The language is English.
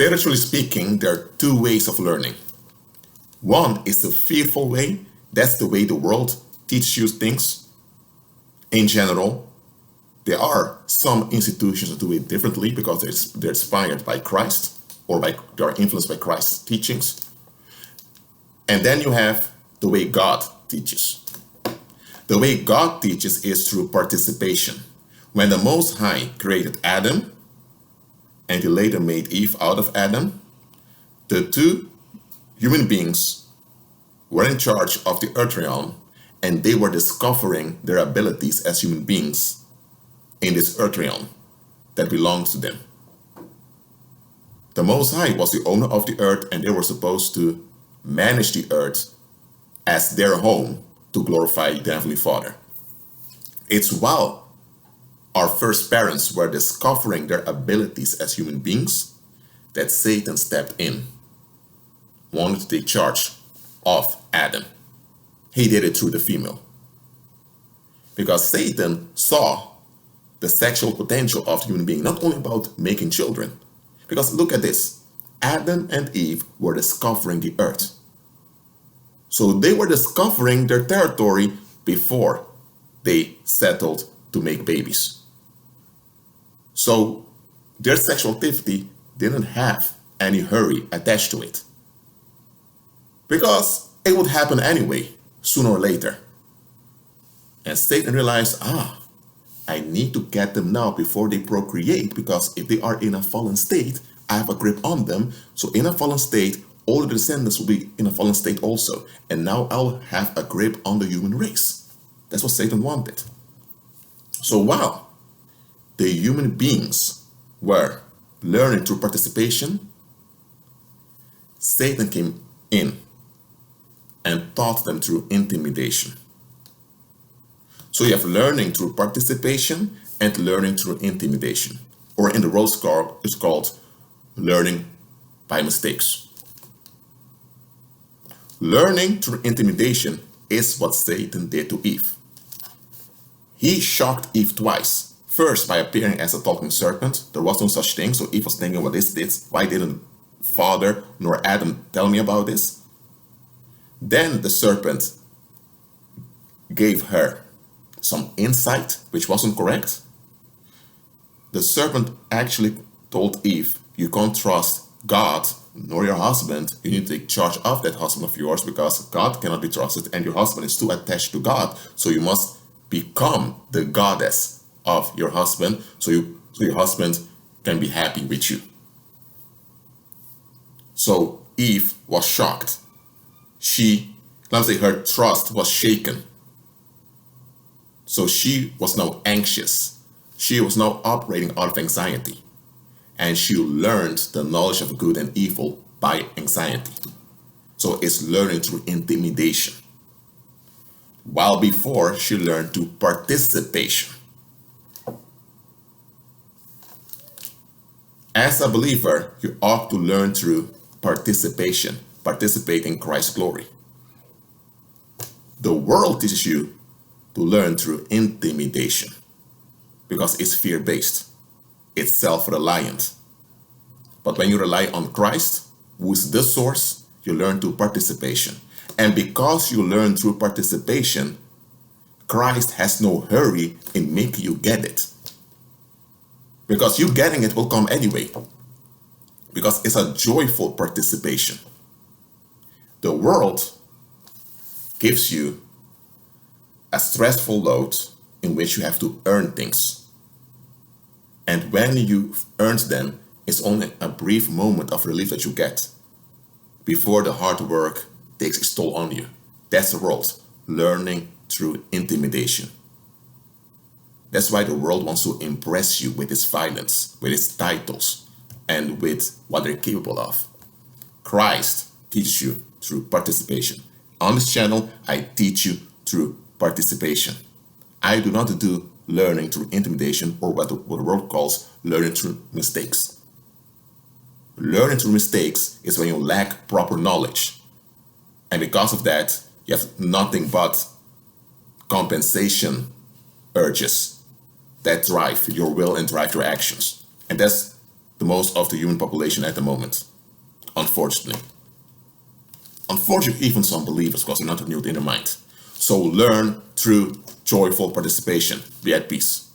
Spiritually speaking, there are two ways of learning. One is the fearful way. That's the way the world teaches you things. In general, there are some institutions that do it differently because they're inspired by Christ or they are influenced by Christ's teachings. And then you have the way God teaches. The way God teaches is through participation. When the Most High created Adam, and he later made Eve out of Adam, the two human beings were in charge of the earth realm, and they were discovering their abilities as human beings in this earth realm that belongs to them. The Most High was the owner of the earth, and they were supposed to manage the earth as their home to glorify the Heavenly Father. It's while our first parents were discovering their abilities as human beings that Satan stepped in, wanted to take charge of Adam. He did it through the female. Because Satan saw the sexual potential of the human being, not only about making children. Because look at this, Adam and Eve were discovering the earth. So they were discovering their territory before they settled to make babies. So their sexual activity didn't have any hurry attached to it. Because it would happen anyway, sooner or later. And Satan realized, I need to get them now before they procreate, because if they are in a fallen state, I have a grip on them. So in a fallen state, all the descendants will be in a fallen state also. And now I'll have a grip on the human race. That's what Satan wanted. So while the human beings were learning through participation, Satan came in and taught them through intimidation. So you have learning through participation and learning through intimidation. Or in the world it's called learning by mistakes. Learning through intimidation is what Satan did to Eve. He shocked Eve twice. First, by appearing as a talking serpent. There was no such thing, so Eve was thinking, what is this? Why didn't Father nor Adam tell me about this? Then the serpent gave her some insight, which wasn't correct. The serpent actually told Eve, you can't trust God nor your husband. You need to take charge of that husband of yours, because God cannot be trusted and your husband is too attached to God. So you must become the goddess of your husband, so your husband can be happy with you. So Eve was shocked. Her trust was shaken. So she was now anxious. She was now operating out of anxiety. And she learned the knowledge of good and evil by anxiety. So it's learning through intimidation. While before she learned through participation. As a believer, you ought to learn through participation, participate in Christ's glory. The world teaches you to learn through intimidation because it's fear-based, it's self-reliant. But when you rely on Christ, who is the source, you learn through participation. And because you learn through participation, Christ has no hurry in making you get it. Because you getting it will come anyway. Because it's a joyful participation. The world gives you a stressful load in which you have to earn things. And when you've earned them, it's only a brief moment of relief that you get before the hard work takes its toll on you. That's the world, learning through intimidation. That's why the world wants to impress you with its violence, with its titles, and with what they're capable of. Christ teaches you through participation. On this channel, I teach you through participation. I do not do learning through intimidation, or what the world calls learning through mistakes. Learning through mistakes is when you lack proper knowledge. And because of that, you have nothing but compensation urges that drive your will and drive your actions. And that's the most of the human population at the moment, unfortunately. Unfortunately, even some believers, because they're not renewed in their mind. So learn through joyful participation. Be at peace.